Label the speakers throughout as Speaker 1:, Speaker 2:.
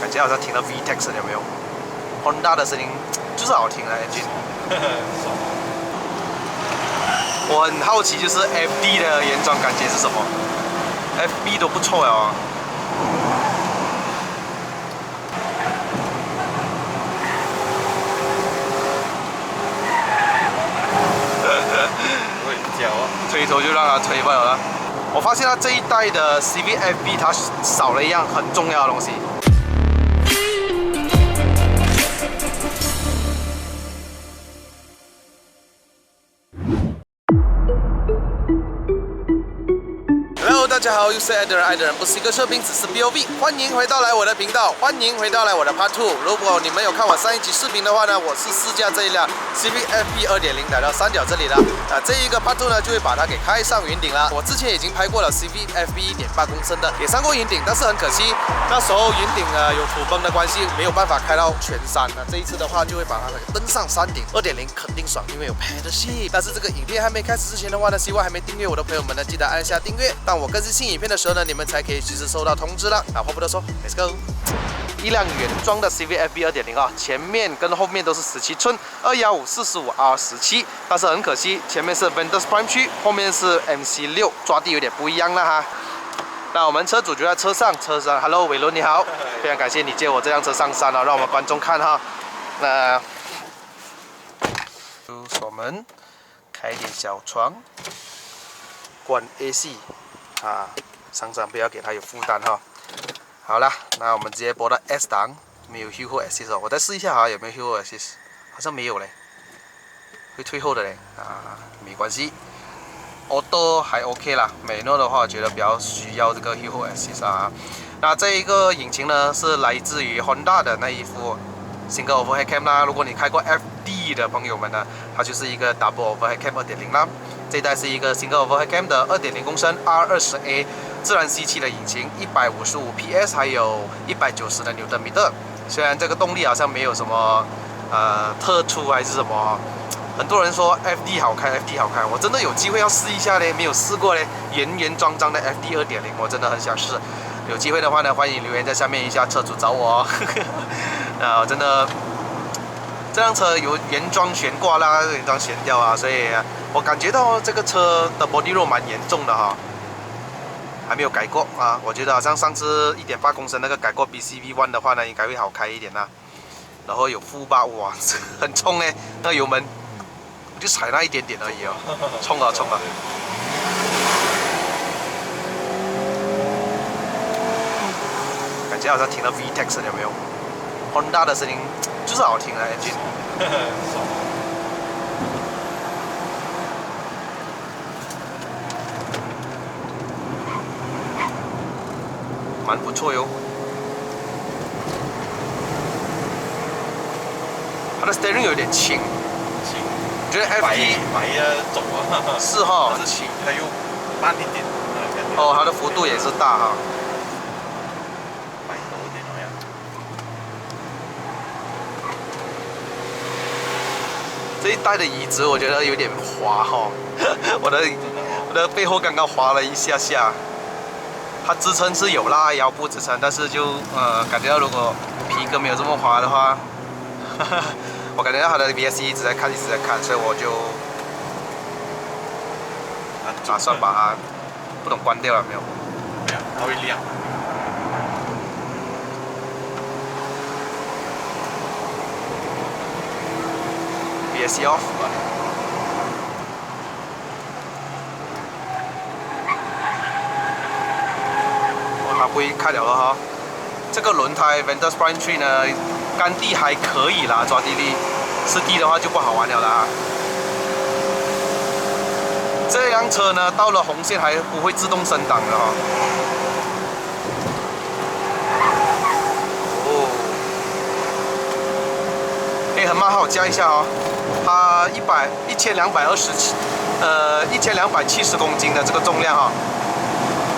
Speaker 1: 感觉好像听到 VTEC 声，有没有 ？Honda 的声音就是好听的 engine。我很好奇，就是 FD 的原装感觉是什么 ？FB 都不错哦。
Speaker 2: 会脚啊，
Speaker 1: 推头就让它推罢了。我发现它这一代的 CVFB 它少了一样很重要的东西。Hello， 大家好，又是爱的人，爱的人不是一个车评，只是 BOV。欢迎回到我的频道，欢迎回到我的 Part 2。如果你们有看我上一集视频的话呢，我是试驾这一辆 CVFB 2.0来到三角这里了。这一个 Part 2呢，就会把它给开上云顶了。我之前已经拍过了 CVFB 1.8公升的，也上过云顶，但是很可惜，那时候云顶有土崩的关系，没有办法开到全山。那这一次的话，就会把它登上山顶。2.0肯定爽，因为有 Paddleship。但是这个影片还没开始之前的话呢，希望还没订阅我的朋友们呢，记得按下订阅。当我更新新影片的时候呢，你们才可以及时收到通知了。话不多说 ，Let's go。一辆原装的 CVFB 2.0啊，前面跟后面都是17寸215/45R17，但是很可惜，前面是 Ventus Prime 区，后面是 MC6，抓地有点不一样了哈。那我们车主就在车上，Hello， 伟伦你好，非常感谢你借我这辆车上山啊，让我们观众看哈。那锁门，开点小窗，关 AC 啊，上山不要给它有负担哈。好啦，那我们直接拨到 S 档，没有 Hill Hold Assist 哦，我再试一下哈，有没有 Hill Hold Assist？ 好像没有嘞，会退后的嘞啊，没关系。Auto 还 OK 啦 ，Manual 的话，我觉得比较需要这个 Hill Hold Assist 啊。那这一个引擎呢，是来自于 Honda 的那一副 Single Overhead Cam 啦。如果你开过 FD 的朋友们呢，它就是一个 Double Overhead Cam 2.0啦。这一代是一个 Single Overhead Cam 的2.0公升 R20A 自然吸气的引擎，155 PS， 还有190的牛顿米。虽然这个动力好像没有什么特出还是什么，很多人说 FD 好开 ，FD 好开，我真的有机会要试一下嘞，没有试过嘞，原装的 FD 2.0，我真的很想试。有机会的话呢，欢迎留言在下面一下，车主找我哦。真的。这辆车有原装悬挂啦，原装悬吊啊，所以我感觉到这个车的 body roll 蛮严重的哈，还没有改过啊。我觉得好像上次1.8公升那个改过 BCV1 的话呢，应该会好开一点啦。然后有负把，哇，很冲哎，那个油门我就踩那一点点而已哦，冲啊冲啊！感觉好像听到 VTEC 声，有没有 ？Honda 的声音就是好听的 engine。蛮不错哟。它的 steering 有点轻，我觉得 FD
Speaker 2: 白的走啊，
Speaker 1: 是哈，
Speaker 2: 很轻，它又慢一点。
Speaker 1: 哦，它的幅度也是大哈。
Speaker 2: 白多一点怎么样？
Speaker 1: 这一代的椅子我觉得有点滑哈，我的背后刚刚滑了一下下。它支撑是有啦，腰部支撑，但是就感觉到如果皮革没有这么滑的话，我感觉到它的 VSC 一直在看，所以我就打算把它不懂关掉了没有？
Speaker 2: 没有，它会亮。
Speaker 1: VSC off。它不会开了了哈。这个轮胎 Ventus Prime 3呢，干地还可以啦，抓地力，湿地的话就不好玩了啦。这辆车呢，到了红线还不会自动升档的哈。哦，哎，很慢哈，我加一下哦。它1270公斤的这个重量哈，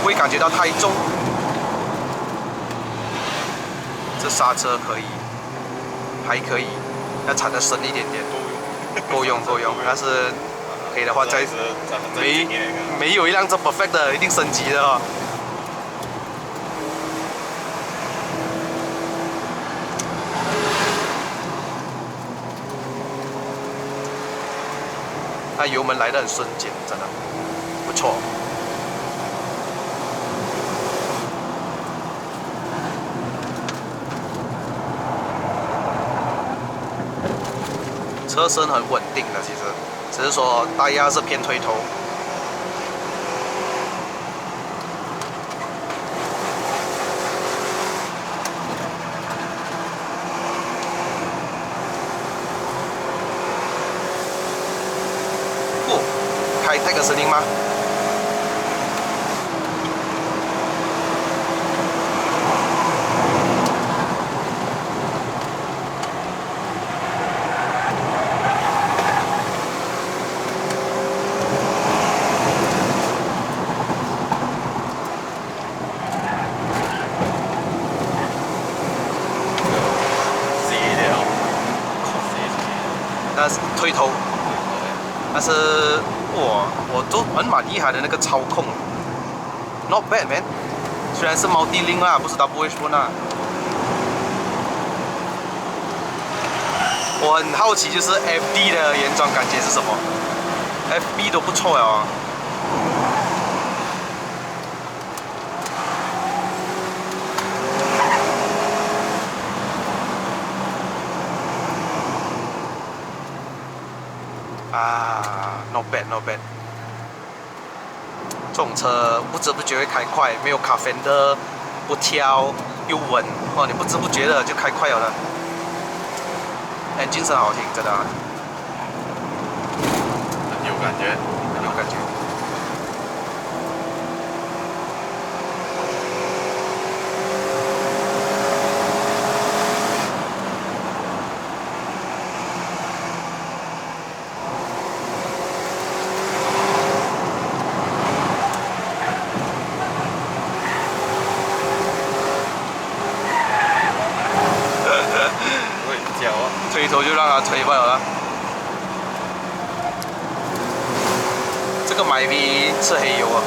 Speaker 1: 不会感觉到太重。这刹车可以，还可以，要踩得深一点点，够用。但是可以的话再没有一辆这 perfect 的，一定升级的哦。它油门来得很瞬间，真的不错。车身很稳定的，其实只是说大压是偏推头。开 tag 声音吗？那是推头，但是我都蛮厉害的那个操控 ，not bad man。虽然是multi-link啦，不是 double H1 啦。我很好奇，就是 FD 的原装感觉是什么 ？FB 都不错哦。not bad not bad。这种车不知不觉会开快，没有卡钳的，不挑又稳，哦，你不知不觉的就开快了的。engine 声好听，真的、啊。
Speaker 2: 有感觉，
Speaker 1: 有感觉。推头就让它推罢了。这个买 V 是黑油啊，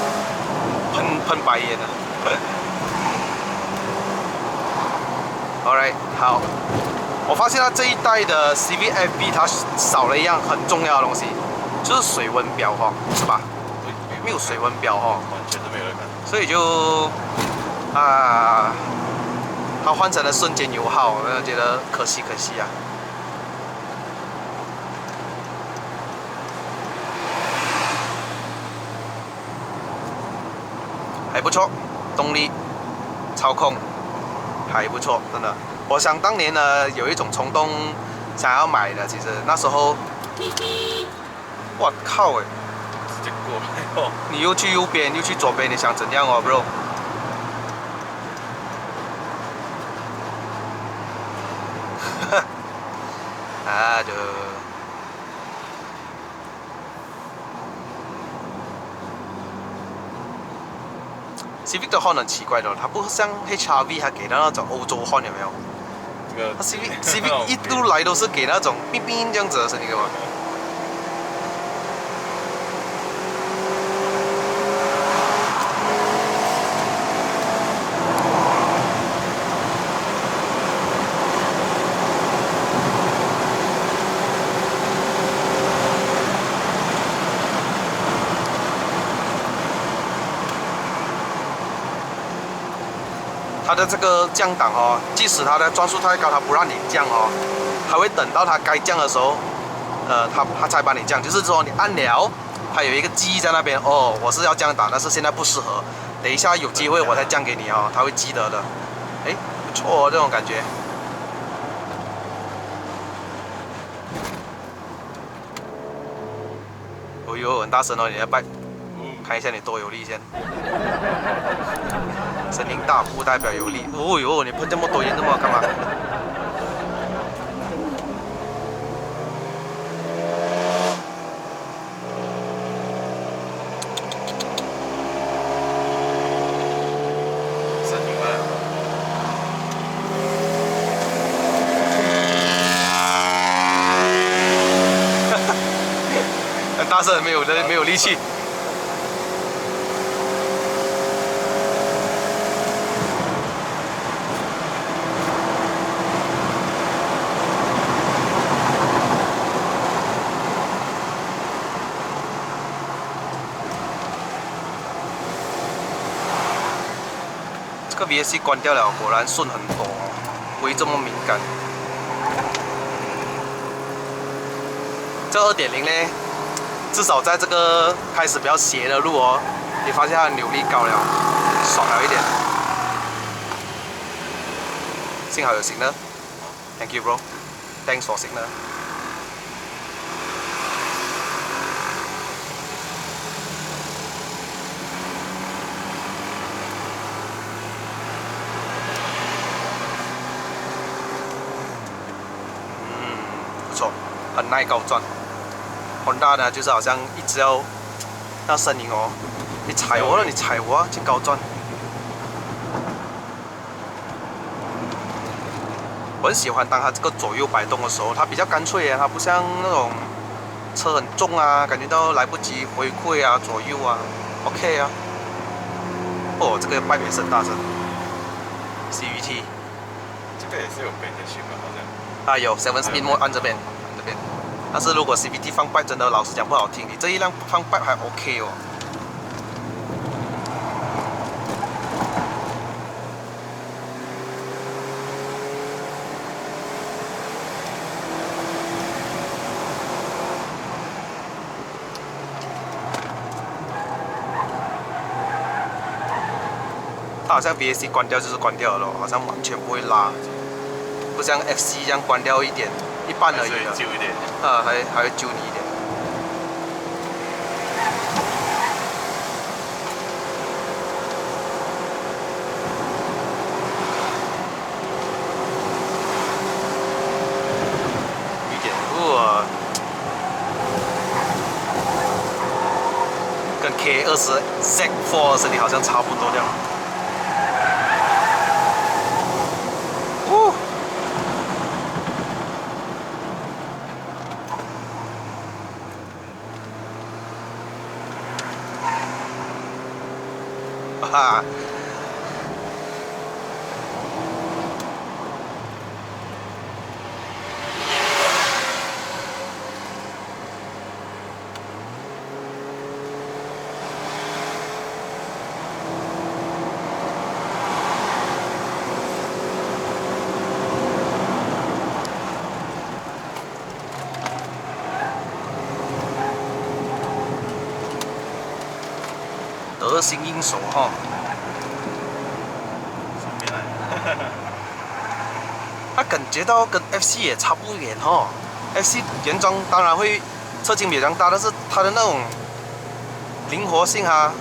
Speaker 1: 喷白烟的。Alright， 好。我发现它这一代的 CVFB 它少了一样很重要的东西，就是水温表哈，是吧？没有水温表哈，
Speaker 2: 完全是没有人看。
Speaker 1: 所以就它换成了瞬间油耗，我觉得可惜啊。还不错，动力、操控还不错，真的。我想当年呢，有一种冲动想要买的，其实那时候，我靠哎，
Speaker 2: 直接过来哦！
Speaker 1: 你又去右边又去左边，你想怎样哦 ，bro？ Aduh。Civic 的 horn 很奇怪的，它不像 HRV 它给的那种欧洲 horn 有没有？它 Civic 一路来都是给那种哔哔这样子的声音的嘛。它的这个降档哦，即使它的转速太高，它不让你降哦，它会等到它该降的时候，它才把你降。就是说你按了，它有一个记忆在那边哦，我是要降档，但是现在不适合，等一下有机会我再降给你哦，它会记得的。哎，不错哦，这种感觉。哦呦，很大声哦，你的拜，看一下你多有力先。声音大不代表有力。哦呦，你喷这么多烟，这么干嘛？
Speaker 2: 声音来了。
Speaker 1: 很大声，没有力气。这个 VSC 关掉了，果然顺很多，不会这么敏感。这2.0呢，至少在这个开始比较斜的路哦，你发现它的扭力高了，爽了一点。幸好有 signal，Thank you bro，Thanks for signal。不错，很耐高转。Honda 呢，就是好像一直要那声音哦，你踩我了，你踩我啊，去高转。我很喜欢当它这个左右摆动的时候，它比较干脆啊，它不像那种车很重啊，感觉到来不及回馈啊，左右啊 ，OK 啊。哦，这个拜别声大声 ，CVT。
Speaker 2: 这个也是有被的习惯，好像。
Speaker 1: 啊，有 7 speed mode 按这边，按这边。但是如果 CVT 放 back 真的老实讲不好听，你这一辆放 back 还 OK 哦。它好像 VSC 关掉就是关掉了咯，好像完全不会拉，不像 FC 这样关掉一点，一半而已的。
Speaker 2: 旧一点。
Speaker 1: 还会揪你一点。一点哇，跟 K20 Z4 的声音好像差不多这样。哈。得心应手哈。他感觉到跟 FC 也差不远哈。FC 原装当然会侧倾比较大，但是它的那种灵活性啊，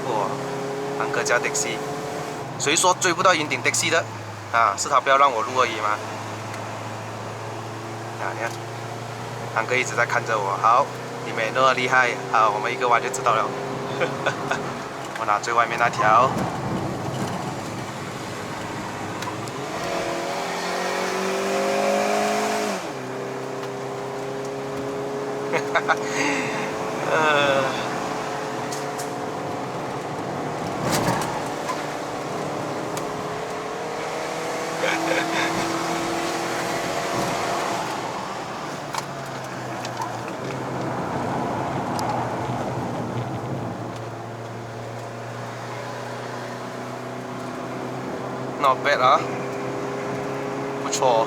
Speaker 1: 哇，安哥加迪西，谁说追不到云顶迪西的？啊，是他不要让我录而已嘛。啊，你看，安哥一直在看着我。好，你们那么厉害，好，我们一个弯就知道了。我拿最外面那条。Not bad 啊，不错。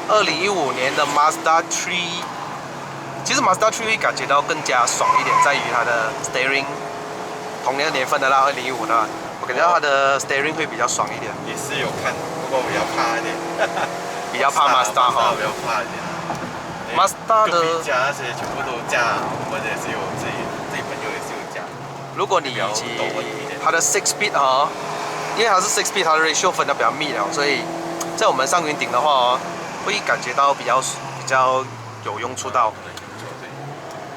Speaker 1: 2015年的 Mazda 3，其实 Mazda 3会感觉到更加爽一点，在于它的 steering， 同年年份的啦，2015的，我感觉到它的 steering 会比较爽一点。
Speaker 2: 也是有看，不过比较怕一点。
Speaker 1: 比较怕 Mazda 哈。
Speaker 2: 比较怕一点。
Speaker 1: Mazda 的。
Speaker 2: 隔壁家那些全部都驾，我们也是有自己朋友也是有驾。
Speaker 1: 如果你以它的 6 speed 哈，因为它是6 speed， 它的 ratio 分的比较密了，所以在我们上云顶的话哦，会感觉到比较有用处到。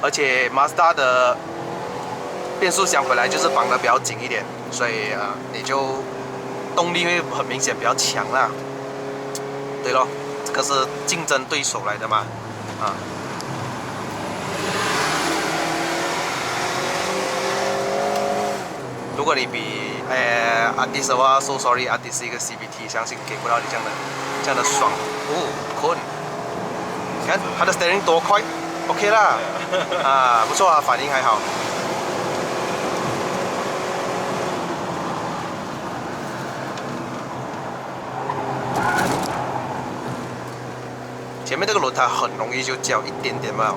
Speaker 1: 而且 Mazda 的变速箱本来就是绑得比较紧一点，所以你就动力会很明显比较强啦。对咯，这个是竞争对手来的嘛，啊。如果你比Altis 的话 ，so sorry，Altis 是一个 CVT， 相信给不到你这样的爽。哦，cool。你看它的 steering 多快， OK 啦，啊，不错啊，反应还好。前面这个轮胎很容易就叫一点点嘛，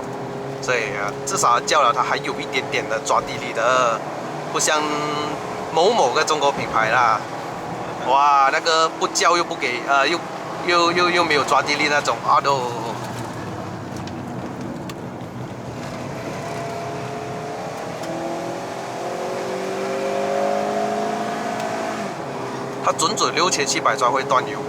Speaker 1: 所以至少叫了它还有一点点的抓地力的，不像某个中国品牌啦，哇，那个不叫又不给又没有抓地力那种啊都。它准6700转会断油。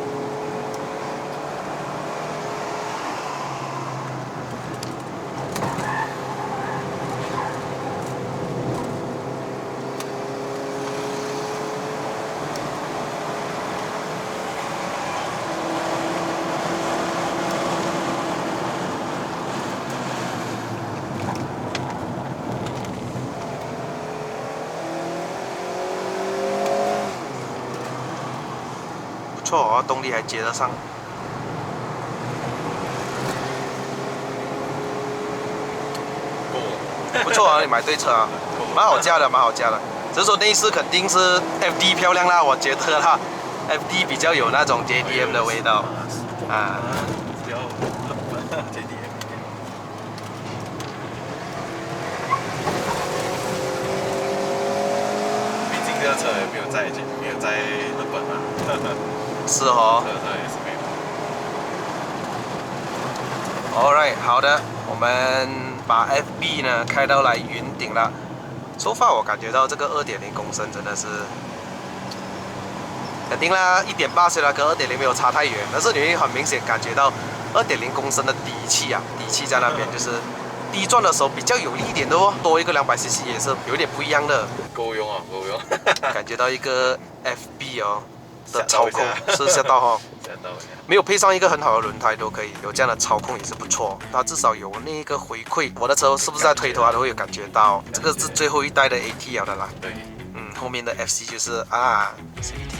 Speaker 1: 不错哦，动力还接得上。不错啊，你买对车啊，蛮好驾的，蛮好驾的。只是说内饰肯定是 FD 漂亮啦，我觉得啦，FD 比较有那种 JDM 的味道啊。
Speaker 2: 比较JDM。毕竟这个车也没有在日本啊。
Speaker 1: 是哦。
Speaker 2: 车也是没有。
Speaker 1: Alright， 好的，我们把 FB 呢开到来云顶了。So far 我感觉到这个2.0公升真的是，肯定啦，1.8虽然跟2.0没有差太远，但是你会很明显感觉到2.0公升的底气啊，底气在那边就是低转的时候比较有力一点的哦，多一个200cc 也是有点不一样的。
Speaker 2: 够用啊，够用。
Speaker 1: 感觉到一个 FB 哦的操控是吓到哈。没有配上一个很好的轮胎都可以有这样的操控也是不错，它至少有那个回馈。我的车是不是在推头啊都会有感觉到，这个是最后一代的 AT 了的啦。
Speaker 2: 对，
Speaker 1: 后面的 FC 就是CVT。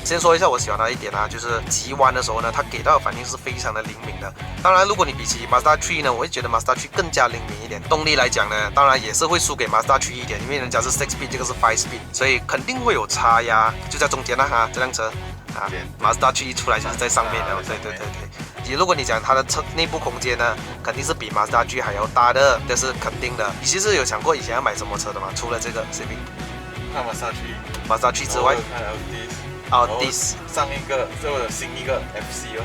Speaker 1: 先说一下我喜欢它一点啊，就是急弯的时候呢，它给到的反应是非常的灵敏的。当然，如果你比起 Mazda 3呢，我会觉得 Mazda 3更加灵敏一点。动力来讲呢，当然也是会输给 Mazda 3一点，因为人家是6 speed， 这个是5 speed， 所以肯定会有差压，就在中间了哈，这辆车。Mazda 3一出来就是在上面的，对。如果你讲它的车内部空间呢，肯定是比 Mazda 3还要大的，这是肯定的。你其实有想过以前要买什么车的吗？除了这个 CB，
Speaker 2: 看 Mazda
Speaker 1: 3之外，Altis，
Speaker 2: 上一个新一个 FC 哦，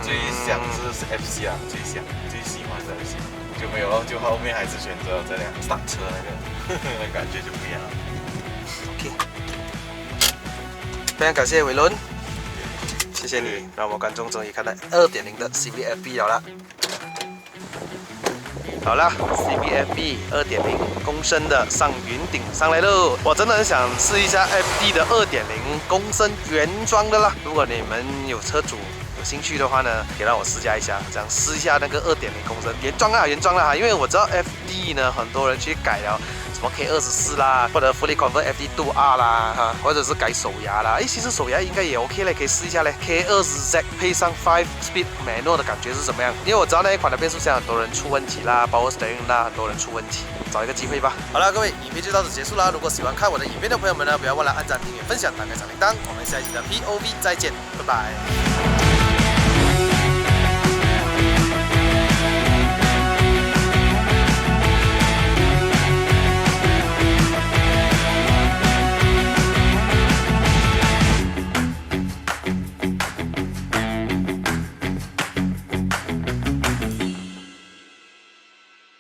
Speaker 2: 最想是 FC 啊，最喜欢是 FC， 就没有了，就后面还是选择这辆上车那个感觉就不一样了。
Speaker 1: OK。非常感谢伟伦，谢谢你，让我们观众终于看到2.0的 CVFB 了。好了 ，CVFB 2.0公升的上云顶上来喽！我真的很想试一下 FD 的2.0公升原装的啦。如果你们有车主有兴趣的话呢，可以让我试驾一下，这样试一下那个2.0公升原装啦哈，因为我知道 FD 呢，很多人去改了。什么 K24啦，或者 Fully Convert FD2R 啦，哈，或者是改手牙啦，其实手牙应该也 OK 嘞，可以试一下嘞。K20Z 配上5 Speed Manual 的感觉是怎么样？因为我知道那一款的变速箱很多人出问题啦，包括 Steering 啦，很多人出问题，找一个机会吧。好了，各位，影片就到此结束啦。如果喜欢看我的影片的朋友们呢，不要忘了按赞、订阅、分享、打开小铃铛。我们下一期的 POV 再见，拜拜。